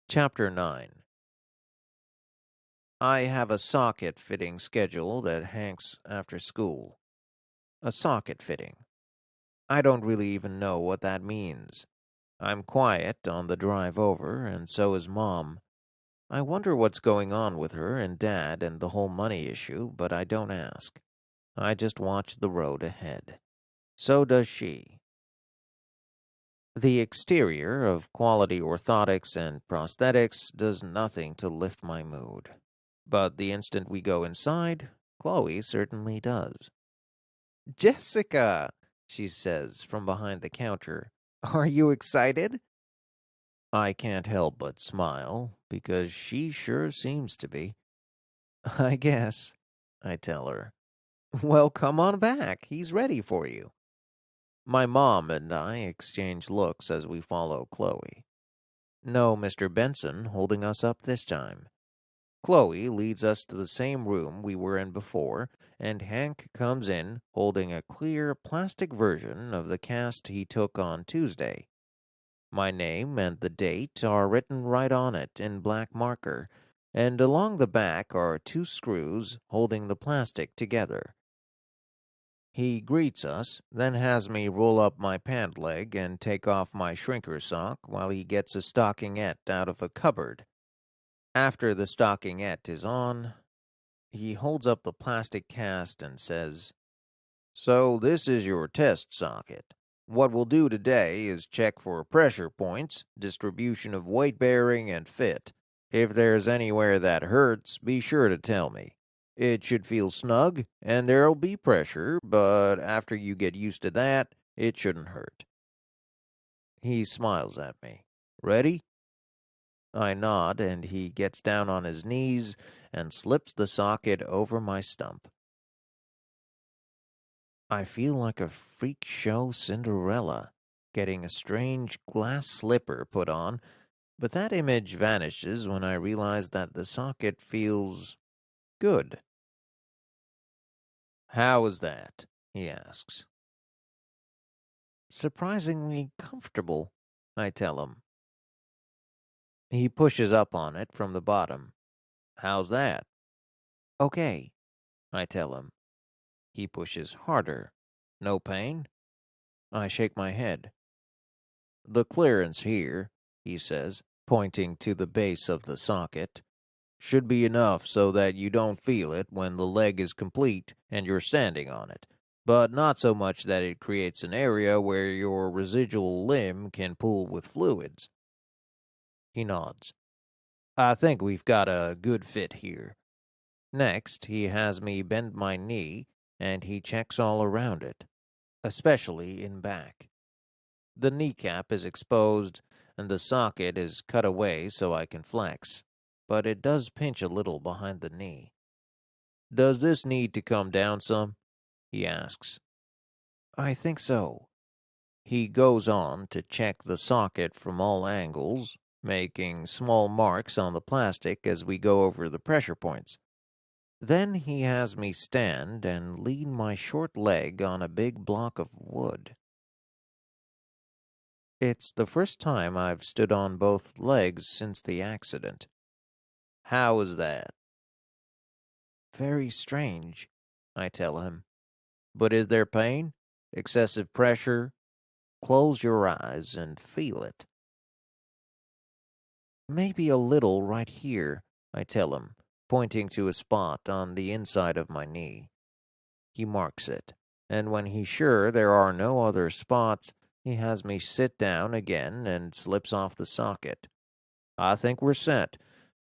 Chapter 9. I have a socket fitting schedule that hangs after school. A socket fitting. I don't really even know what that means. I'm quiet on the drive over, and so is Mom. I wonder what's going on with her and Dad and the whole money issue, but I don't ask. I just watch the road ahead. So does she. The exterior of quality orthotics and prosthetics does nothing to lift my mood. But the instant we go inside, Chloe certainly does. "Jessica," she says from behind the counter, "are you excited?" I can't help but smile, because she sure seems to be. "I guess," I tell her. "Well, come on back. He's ready for you." My mom and I exchange looks as we follow Chloe. No Mr. Benson holding us up this time. Chloe leads us to the same room we were in before, and Hank comes in holding a clear plastic version of the cast he took on Tuesday. My name and the date are written right on it in black marker, and along the back are two screws holding the plastic together. He greets us, then has me roll up my pant leg and take off my shrinker sock while he gets a stockingette out of a cupboard. After the stockingette is on, he holds up the plastic cast and says, "So this is your test socket. What we'll do today is check for pressure points, distribution of weight bearing, and fit. If there's anywhere that hurts, be sure to tell me. It should feel snug, and there'll be pressure, but after you get used to that, it shouldn't hurt." He smiles at me. "Ready?" I nod, and he gets down on his knees and slips the socket over my stump. I feel like a freak show Cinderella, getting a strange glass slipper put on, but that image vanishes when I realize that the socket feels good. "How is that?" he asks. "Surprisingly comfortable," I tell him. He pushes up on it from the bottom. "How's that?" "Okay," I tell him. He pushes harder. "No pain?" I shake my head. "The clearance here," he says, pointing to the base of the socket, "should be enough so that you don't feel it when the leg is complete and you're standing on it, but not so much that it creates an area where your residual limb can pool with fluids." He nods. "I think we've got a good fit here." Next, he has me bend my knee, and he checks all around it, especially in back. The kneecap is exposed, and the socket is cut away so I can flex, but it does pinch a little behind the knee. "Does this need to come down some?" he asks. "I think so." He goes on to check the socket from all angles, making small marks on the plastic as we go over the pressure points. Then he has me stand and lean my short leg on a big block of wood. It's the first time I've stood on both legs since the accident. "How is that?" "Very strange," I tell him. "But is there pain? Excessive pressure?" "Close your eyes and feel it." "Maybe a little right here," I tell him, pointing to a spot on the inside of my knee. He marks it, and when he's sure there are no other spots, he has me sit down again and slips off the socket. "I think we're set.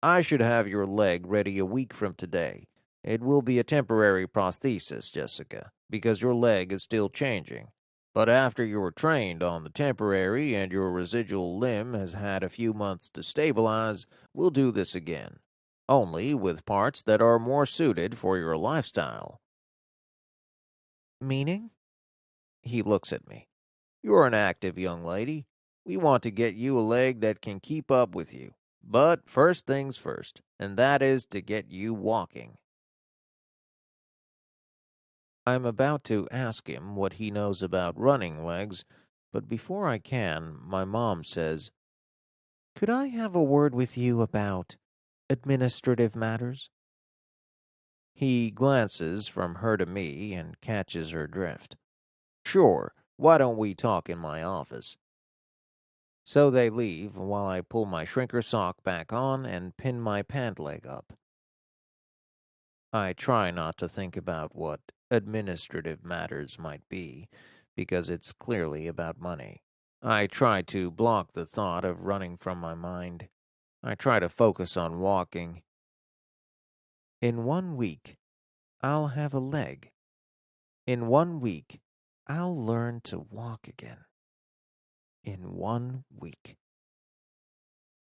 I should have your leg ready a week from today. It will be a temporary prosthesis, Jessica, because your leg is still changing. But after you're trained on the temporary and your residual limb has had a few months to stabilize, we'll do this again. Only with parts that are more suited for your lifestyle." "Meaning?" He looks at me. "You're an active young lady. We want to get you a leg that can keep up with you. But first things first, and that is to get you walking." I'm about to ask him what he knows about running legs, but before I can, my mom says, Could I have a word with you about administrative matters? He glances from her to me and catches her drift. Sure, why don't we talk in my office? So they leave while I pull my shrinker sock back on and pin my pant leg up. I try not to think about what administrative matters might be, because it's clearly about money. I try to block the thought of running from my mind. I try to focus on walking. In 1 week, I'll have a leg. In 1 week, I'll learn to walk again. In 1 week.